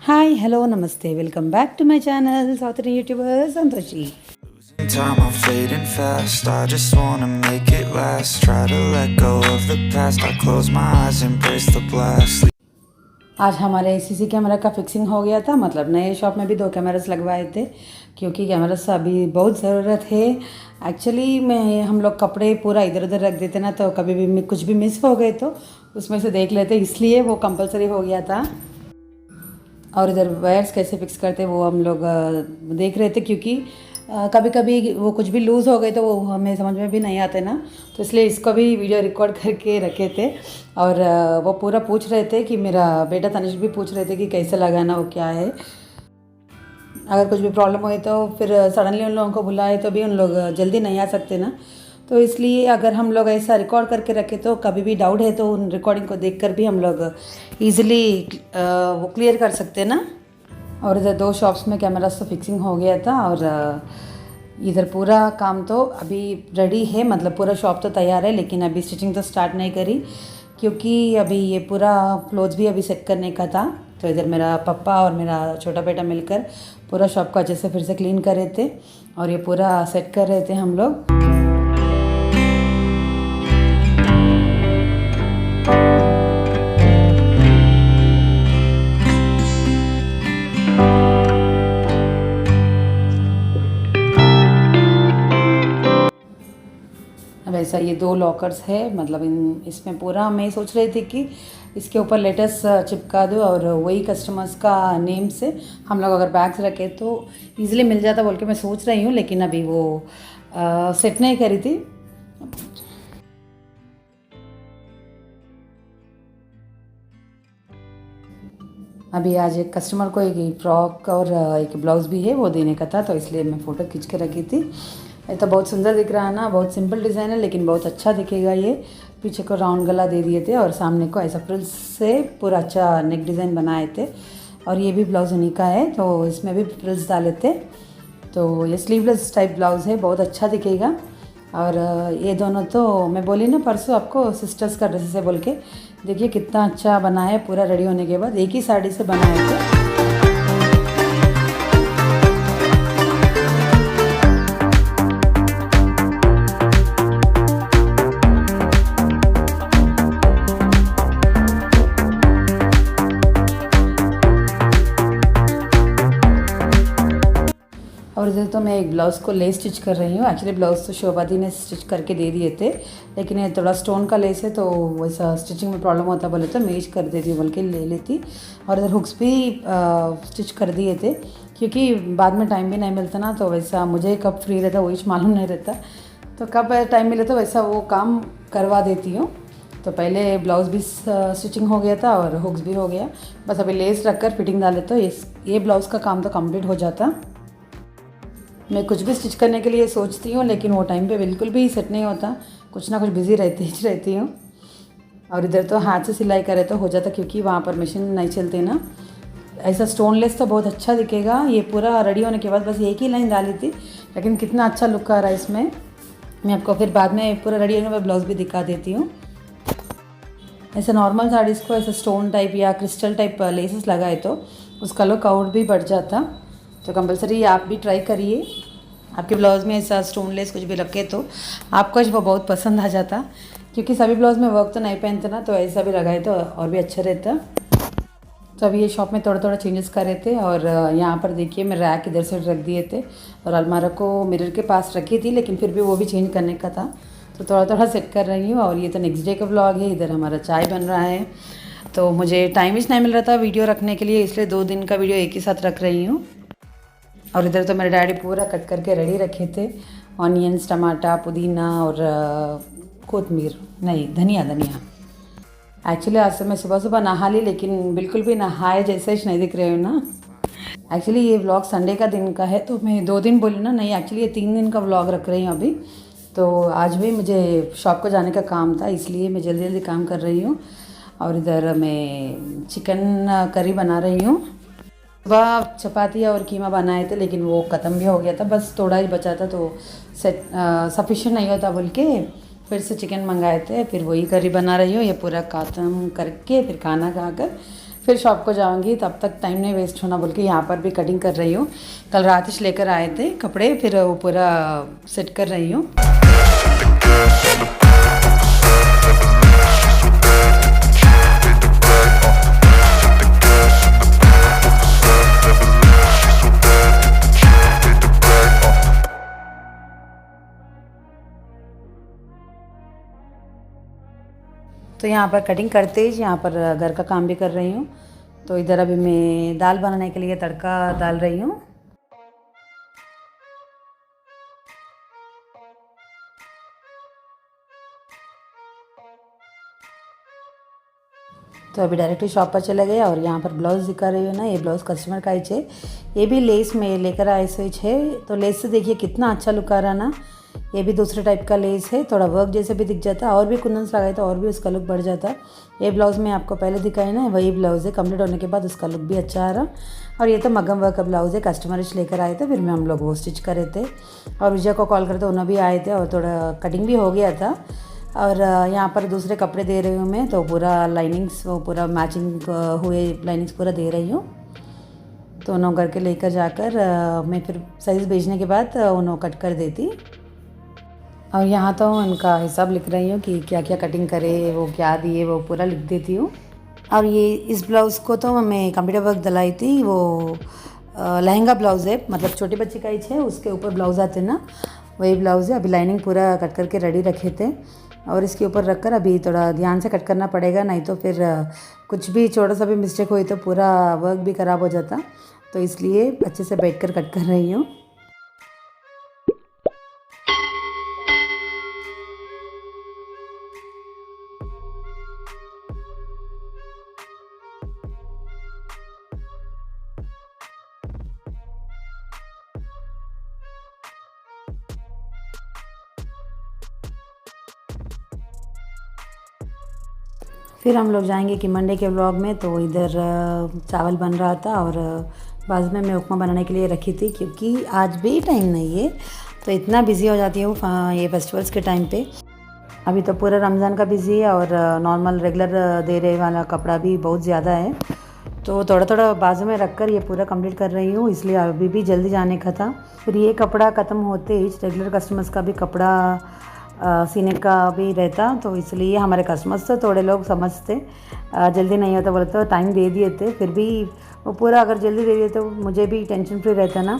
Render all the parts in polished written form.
हाय hello नमस्ते welcome back to my channel South Indian YouTuber Santoshi. Time I'm fading fast. I just wanna make it last. Try to let go of the past. I close my eyes, embrace the blast. आज हमारे CC camera का fixing हो गया था। मतलब नए shop में भी 2 कैमरास लगवाए थे क्योंकि कैमरास अभी बहुत ज़रूरत है। एक्चुअली में हम लोग कपड़े पूरा इधर उधर रख देते ना, तो कभी भी कुछ भी मिस हो गए तो उसमें से देख लेते, इसलिए वो कंपलसरी हो गया था। और इधर वायर्स कैसे फिक्स करते वो हम लोग देख रहे थे, क्योंकि कभी कभी वो कुछ भी लूज़ हो गए तो वो हमें समझ में भी नहीं आते ना, तो इसलिए इसको भी वीडियो रिकॉर्ड करके रखे थे। और वो पूरा पूछ रहे थे कि मेरा बेटा तनिष्क भी पूछ रहे थे कि कैसे लगाना, वो क्या है। अगर कुछ भी प्रॉब्लम हुई तो फिर सडनली उन लोगों को बुलाए तो भी उन लोग जल्दी नहीं आ सकते ना, तो इसलिए अगर हम लोग ऐसा रिकॉर्ड करके रखें तो कभी भी डाउट है तो उन रिकॉर्डिंग को देखकर भी हम लोग ईज़िली वो क्लियर कर सकते ना। और इधर 2 शॉप्स में कैमरा तो फिक्सिंग हो गया था और इधर पूरा काम तो अभी रेडी है, मतलब पूरा शॉप तो तैयार है, लेकिन अभी स्टिचिंग तो स्टार्ट नहीं करी क्योंकि अभी ये पूरा क्लोथ्स भी अभी सेट करने का था। तो इधर मेरा पापा और मेरा छोटा बेटा मिलकर पूरा शॉप को अच्छे से फिर से क्लीन कर रहे थे और ये पूरा सेट कर रहे थे हम लोग। अब ऐसा ये 2 लॉकर्स है, मतलब इसमें पूरा मैं सोच रही थी कि इसके ऊपर लेटर्स चिपका दूँ और वही कस्टमर्स का नेम से हम लोग अगर बैग्स रखें तो इजीली मिल जाता बोल के मैं सोच रही हूँ, लेकिन अभी वो सेट नहीं करी थी। अभी आज एक कस्टमर को एक फ्रॉक और एक ब्लाउज़ भी है वो देने का था, तो इसलिए मैं फ़ोटो खींच के रखी थी। ये तो बहुत सुंदर दिख रहा है ना, बहुत सिंपल डिज़ाइन है लेकिन बहुत अच्छा दिखेगा ये। पीछे को राउंड गला दे दिए थे और सामने को ऐसा फ्रिल्स से पूरा अच्छा नेक डिज़ाइन बनाए थे। और ये भी ब्लाउज़ उन्हीं का है, तो इसमें भी फ्रिल्स डाले थे। तो ये स्लीवलेस टाइप ब्लाउज़ है, बहुत अच्छा दिखेगा। और ये दोनों तो मैं बोली ना परसों आपको सिस्टर्स का ड्रेसेस है बोल के, देखिए कितना अच्छा बना है। पूरा रेडी होने के बाद एक ही साड़ी से बनाए थे। और इधर तो मैं एक ब्लाउज़ को लेस स्टिच कर रही हूँ। एक्चुअली ब्लाउज़ तो शोभा दी ने स्टिच करके दे दिए थे, लेकिन ये थोड़ा स्टोन का लेस है तो वैसा स्टिचिंग में प्रॉब्लम होता बोले तो मैच कर देती हूँ बोल के ले लेती। और इधर हुक्स भी स्टिच कर दिए थे क्योंकि बाद में टाइम भी नहीं मिलता ना, तो वैसा मुझे कब फ्री रहता वही मालूम नहीं रहता, तो कब टाइम मिले तो वैसा वो काम करवा देती हूँ। तो पहले ब्लाउज़ भी स्टिचिंग हो गया था और हुक्स भी हो गया, बस अभी लेस रख कर फिटिंग डाले तो ये ब्लाउज़ का काम तो कम्प्लीट हो जाता। मैं कुछ भी स्टिच करने के लिए सोचती हूँ लेकिन वो टाइम पे बिल्कुल भी सेट नहीं होता, कुछ ना कुछ बिज़ी रहती हूँ। और इधर तो हाथ से सिलाई करे तो हो जाता क्योंकि वहाँ पर मशीन नहीं चलती ना। ऐसा स्टोनलेस तो बहुत अच्छा दिखेगा। ये पूरा रेडी होने के बाद बस एक ही लाइन डाली थी, लेकिन कितना अच्छा लुक आ रहा है इसमें। मैं आपको फिर बाद में पूरा रेडी होने के बाद ब्लाउज़ भी दिखा देती हूँ। ऐसे नॉर्मल साड़ीज़ को ऐसे स्टोन टाइप या क्रिस्टल टाइप लेसेस लगाए तो उसका लुक और भी बढ़ जाता। तो कंपलसरी आप भी ट्राई करिए। आपके ब्लाउज़ में ऐसा स्टोनलेस कुछ भी रखे तो आपको वो बहुत पसंद आ जाता, क्योंकि सभी ब्लाउज़ में वर्क तो नहीं पहनते ना, तो ऐसा भी लगाए तो और भी अच्छा रहता। तो अभी ये शॉप में थोड़ा थोड़ा चेंजेस कर रहे थे। और यहाँ पर देखिए मैं रैक इधर से रख दिए थे और अलमारा को मिरर के पास रखी थी, लेकिन फिर भी वो भी चेंज करने का था, तो थोड़ा थोड़ा सेट कर रही हूँ। और ये तो नेक्स्ट डे का ब्लॉग है। इधर हमारा चाय बन रहा है, तो मुझे टाइम ही नहीं मिल रहा था वीडियो रखने के लिए, इसलिए 2 दिन का वीडियो एक ही साथ रख रही हूँ। और इधर तो मेरे डैडी पूरा कट करके रेडी रखे थे, ऑनियंस, टमाटर, पुदीना और कोतमीर नहीं धनिया। एक्चुअली आज से मैं सुबह सुबह नहा ली, लेकिन बिल्कुल भी नहाए जैसे ही नहीं दिख रहे हो ना। एक्चुअली ये व्लॉग संडे का दिन का है, तो मैं 2 दिन बोली ना, नहीं एक्चुअली ये 3 दिन का व्लॉग रख रही हूँ अभी। तो आज भी मुझे शॉप को जाने का काम था, इसलिए मैं जल्दी जल्दी काम कर रही हूँ। और इधर मैं चिकन करी बना रही हूँ। सुबह चपाती और कीमा बनाए थे लेकिन वो ख़त्म भी हो गया था, बस थोड़ा ही बचा था, तो सफिशिएंट नहीं होता बोल के फिर से चिकन मंगाए थे, फिर वही करी बना रही हूँ। ये पूरा ख़त्म करके फिर खाना खाकर फिर शॉप को जाऊंगी, तब तक टाइम नहीं वेस्ट होना बोल के यहाँ पर भी कटिंग कर रही हूँ। कल रात लेकर आए थे कपड़े, फिर वो पूरा सेट कर रही हूँ। तो यहाँ पर कटिंग करते ही यहाँ पर घर का काम भी कर रही हूँ। तो इधर अभी मैं दाल बनाने के लिए तड़का डाल रही हूँ। तो अभी डायरेक्टली शॉप पर चले गए और यहाँ पर ब्लाउज़ दिखा रही हूँ ना, ये ब्लाउज़ कस्टमर का ही है। ये भी लेस में लेकर आए स्विच है, तो लेस से देखिए कितना अच्छा लुक आ रहा ना। ये भी दूसरे टाइप का लेस है, थोड़ा वर्क जैसे भी दिख जाता, और भी कुंदन लगाए तो और भी उसका लुक बढ़ जाता। ये ब्लाउज़ मैं आपको पहले दिखाई ना, वही ब्लाउज़ है। कंप्लीट होने के बाद उसका लुक भी अच्छा आ रहा। और ये तो मगम वर्क का ब्लाउज़ है, कस्टमर लेकर आए थे, फिर मैं हम लोग वो स्टिच कर रहे थे। और विजय को कॉल करते उन्होंने भी आए थे और थोड़ा कटिंग भी हो गया था। और यहाँ पर दूसरे कपड़े दे रही हूँ मैं, तो पूरा लाइनिंग्स वो पूरा मैचिंग हुए लाइनिंग्स पूरा दे रही हूँ। तो उन्होंने करके लेकर जाकर मैं फिर साइज़ भेजने के बाद उन्होंने कट कर देती। और यहाँ तो उनका हिसाब लिख रही हूँ कि क्या क्या कटिंग करे, वो क्या दिए, वो पूरा लिख देती हूँ। और ये इस ब्लाउज़ को तो मैं कंप्यूटर वर्क दिलाई थी, वो लहंगा ब्लाउज़ है, मतलब छोटी बच्ची का ही है, उसके ऊपर ब्लाउज़ आते ना, वही ब्लाउज़ है। अभी लाइनिंग पूरा कट करके रेडी रखे थे और इसके ऊपर रखकर अभी थोड़ा ध्यान से कट करना पड़ेगा, नहीं तो फिर कुछ भी छोटा सा भी मिस्टेक हुई तो पूरा वर्क भी ख़राब हो जाता। तो इसलिए अच्छे से बैठकर कट कर रही हूँ। फिर हम लोग जाएंगे कि मंडे के व्लॉग में। तो इधर चावल बन रहा था और बाद में मैं उपमा बनाने के लिए रखी थी, क्योंकि आज भी टाइम नहीं है, तो इतना बिज़ी हो जाती हूँ ये फेस्टिवल्स के टाइम पे। अभी तो पूरा रमज़ान का बिज़ी है और नॉर्मल रेगुलर दे रहे वाला कपड़ा भी बहुत ज़्यादा है, तो थोड़ा थोड़ा बाजू में रखकर ये पूरा कंप्लीट कर रही हूँ, इसलिए अभी भी जल्दी जाने का था। फिर ये कपड़ा ख़त्म होते ही रेगुलर कस्टमर्स का भी कपड़ा सीने का भी रहता, तो इसलिए हमारे कस्टमर्स तो थोड़े लोग समझते जल्दी नहीं होता बोलते, तो टाइम दे दिए थे। फिर भी वो पूरा अगर जल्दी दे दिए तो मुझे भी टेंशन फ्री रहता ना।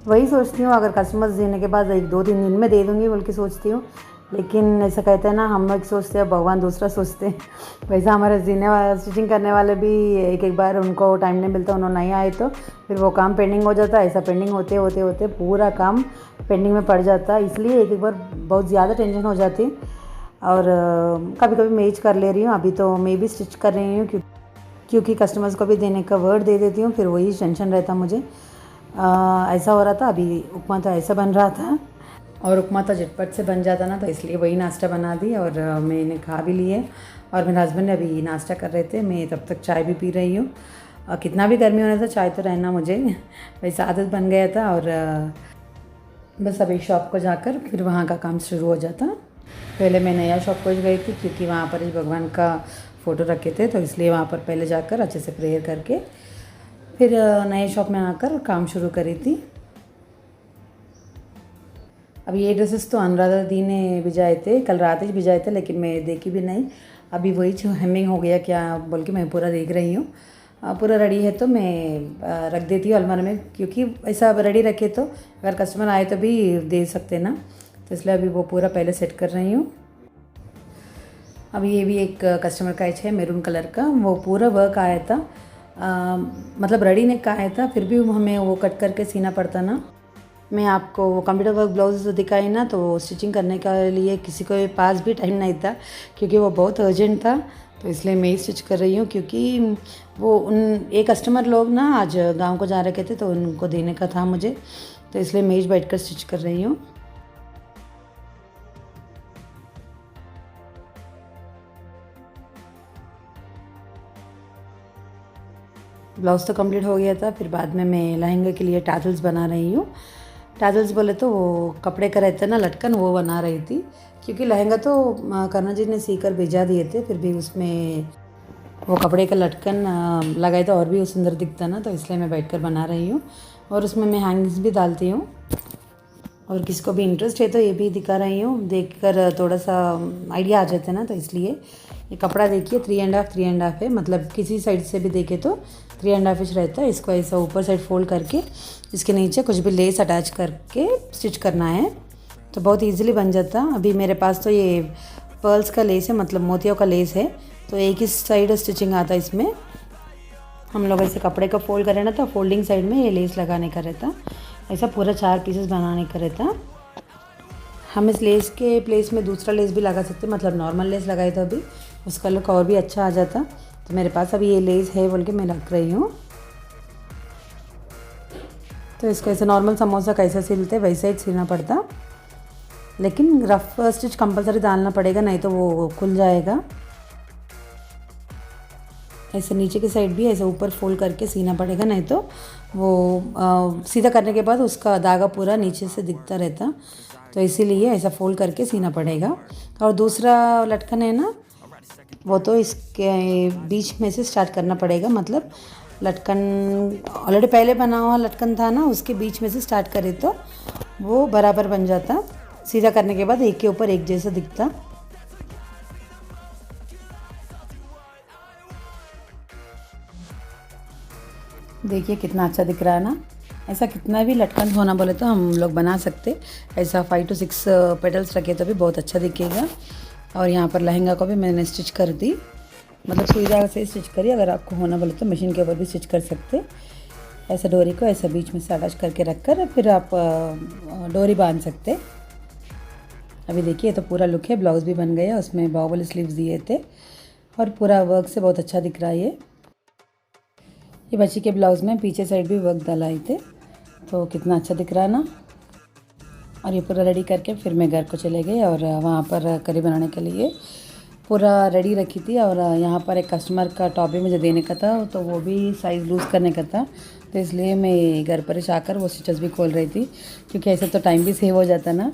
वही सोचती हूँ अगर कस्टमर्स देने के बाद 1-2-3 दिन में दे दूँगी बोल के सोचती हूँ, लेकिन ऐसा कहते हैं ना, हम एक सोचते हैं भगवान दूसरा सोचते हैं। वैसा हमारे स्टिचिंग करने वाले भी एक बार उनको टाइम नहीं मिलता, उन्होंने नहीं आए तो फिर वो काम पेंडिंग हो जाता। ऐसा पेंडिंग होते होते होते पूरा काम पेंडिंग में पड़ जाता, इसलिए एक बार बहुत ज़्यादा टेंशन हो जाती। और कभी कभी मैं कर ले रही हूँ, अभी तो मैं भी स्टिच कर रही हूँ, क्योंकि कस्टमर्स को भी देने का वर्ड दे देती हूँ, फिर वही टेंशन रहता मुझे। ऐसा हो रहा था। अभी उपमा तो ऐसा बन रहा था और उपमा तो झटपट से बन जाता ना, तो इसलिए वही नाश्ता बना दी और मैंने खा भी लिए। और मेरे हस्बैंड ने अभी नाश्ता कर रहे थे, मैं तब तक चाय भी पी रही हूँ। कितना भी गर्मी होने था चाय तो रहना मुझे, वैसा आदत बन गया था। और बस अभी शॉप को जाकर फिर वहाँ का काम शुरू हो जाता। पहले मैं नया शॉप को गई थी, क्योंकि वहाँ पर ही भगवान का फ़ोटो रखे थे, तो इसलिए वहाँ पर पहले जाकर अच्छे से प्रेयर करके फिर नए शॉप में आकर काम शुरू करी थी। अब ये ड्रेसेस तो अनुराधा दी ने भिजाए थे, कल रात ही भिजाए थे, लेकिन मैं देखी भी नहीं। अभी वही हेमिंग हो गया क्या बोल के मैं पूरा देख रही हूँ। पूरा रेडी है तो मैं रख देती हूँ अलमारी में, क्योंकि ऐसा रेडी रखे तो अगर कस्टमर आए तो भी दे सकते ना, तो इसलिए अभी वो पूरा पहले सेट कर रही हूँ। अब ये भी एक कस्टमर का है मैरून कलर का, वो पूरा वर्क आया था, मतलब रेडी नेक का आया था, फिर भी हमें वो कट करके सीना पड़ता ना। मैं आपको कंप्यूटर वर्क ब्लाउज दिखाई ना, तो स्टिचिंग करने के लिए किसी को पास भी टाइम नहीं था, क्योंकि वो बहुत अर्जेंट था, तो इसलिए मैं ही स्टिच कर रही हूँ। क्योंकि वो एक कस्टमर लोग ना आज गांव को जा रखे थे, तो उनको देने का था मुझे, तो इसलिए मैं ही बैठ कर स्टिच कर रही हूँ। ब्लाउज़ तो कंप्लीट हो गया था, फिर बाद में मैं लहंगे के लिए टाजल्स बना रही हूँ। टाजल्स बोले तो वो कपड़े का रहता है ना लटकन, वो बना रही थी, क्योंकि लहंगा तो कर्ण जी ने सीकर भेजा दिए थे, फिर भी उसमें वो कपड़े का लटकन लगाए तो और भी सुंदर दिखता ना, तो इसलिए मैं बैठकर बना रही हूँ। और उसमें मैं हैंगिंग्स भी डालती हूँ, और किसको भी इंटरेस्ट है तो ये भी दिखा रही हूँ, देखकर थोड़ा सा आइडिया आ जाता है ना, तो इसलिए। ये कपड़ा देखिए 3.5 है, मतलब किसी साइड से भी देखे तो 3.5 इंच रहता है। इसको ऐसा ऊपर साइड फोल्ड करके इसके नीचे कुछ भी लेस अटैच करके स्टिच करना है, तो बहुत ईजिली बन जाता। अभी मेरे पास तो ये पर्ल्स का लेस है, मतलब मोतियों का लेस है, तो एक ही साइड स्टिचिंग आता है इसमें। हम लोग ऐसे कपड़े का फोल्ड करें ना, तो फोल्डिंग साइड में ये लेस लगाने का रहता। ऐसा पूरा 4 पीसेस बनाने का रहता। हम इस लेस के प्लेस में दूसरा लेस भी लगा सकते, मतलब नॉर्मल लेस लगाए तो अभी उसका लुक और भी अच्छा आ जाता। तो मेरे पास अभी ये लेस है बोल के मैं रख रही हूँ। तो इसको ऐसे नॉर्मल समोसा कैसा सिलते वैसा ही सिलना पड़ता, लेकिन रफ स्टिच कंपलसरी डालना पड़ेगा, नहीं तो वो खुल जाएगा। ऐसे नीचे की साइड भी ऐसे ऊपर फोल्ड करके सीना पड़ेगा, नहीं तो वो सीधा करने के बाद उसका धागा पूरा नीचे से दिखता रहता, तो इसीलिए ऐसा फोल्ड करके सीना पड़ेगा। और दूसरा लटकन है ना, वो तो इसके बीच में से स्टार्ट करना पड़ेगा, मतलब लटकन ऑलरेडी पहले बना हुआ लटकन था ना, उसके बीच में से स्टार्ट करे तो वो बराबर बन जाता। सीधा करने के बाद एक के ऊपर एक जैसा दिखता। देखिए कितना अच्छा दिख रहा है ना। ऐसा कितना भी लटकन होना बोले तो हम लोग बना सकते। ऐसा 5 से 6 पेटल्स रखे तो भी बहुत अच्छा दिखेगा। और यहाँ पर लहंगा को भी मैंने स्टिच कर दी, मतलब सुई धागा से स्टिच करी। अगर आपको होना बोले तो मशीन के ऊपर भी स्टिच कर सकते। ऐसा डोरी को ऐसा बीच में से अटैच करके रख कर फिर आप डोरी बांध सकते। अभी देखिए तो पूरा लुक है, ब्लाउज़ भी बन गया, उसमें बाहुबली स्लीव्स दिए थे और पूरा वर्क से बहुत अच्छा दिख रहा है। ये बच्ची के ब्लाउज़ में पीछे साइड भी वर्क डलाए थे, तो कितना अच्छा दिख रहा है ना। और ये पूरा रेडी करके फिर मैं घर को चले गए और वहाँ पर करी बनाने के लिए पूरा रेडी रखी थी। और यहाँ पर एक कस्टमर का टॉप भी मुझे देने का था, तो वो भी साइज़ लूज़ करने का था, तो इसलिए मैं घर पर आकर वो स्टिचेस भी खोल रही थी, क्योंकि ऐसे तो टाइम भी सेव हो जाता ना।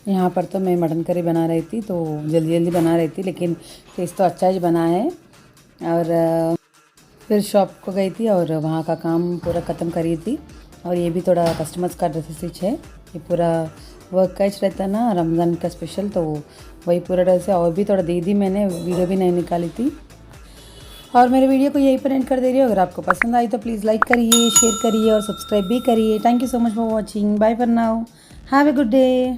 यहाँ पर तो मैं मटन करी बना रही थी, तो जल्दी जल्दी बना रही थी, लेकिन टेस्ट तो अच्छा ही बना है। और फिर शॉप को गई थी और वहाँ का काम पूरा ख़त्म करी थी। और ये भी थोड़ा कस्टमर्स का ड्रेस स्टिच है, ये पूरा वर्क का रहता है ना रमज़ान का स्पेशल, तो वही पूरा ड्रेस है। और भी थोड़ा दे दी मैंने, वीडियो भी नहीं निकाली थी। और मेरे वीडियो को यहीं पर एंड कर दे रही हूँ। अगर आपको पसंद आई तो प्लीज़ लाइक करिए, शेयर करिए और सब्सक्राइब भी करिए। Thank you so much for watching. Bye for now, have a good day.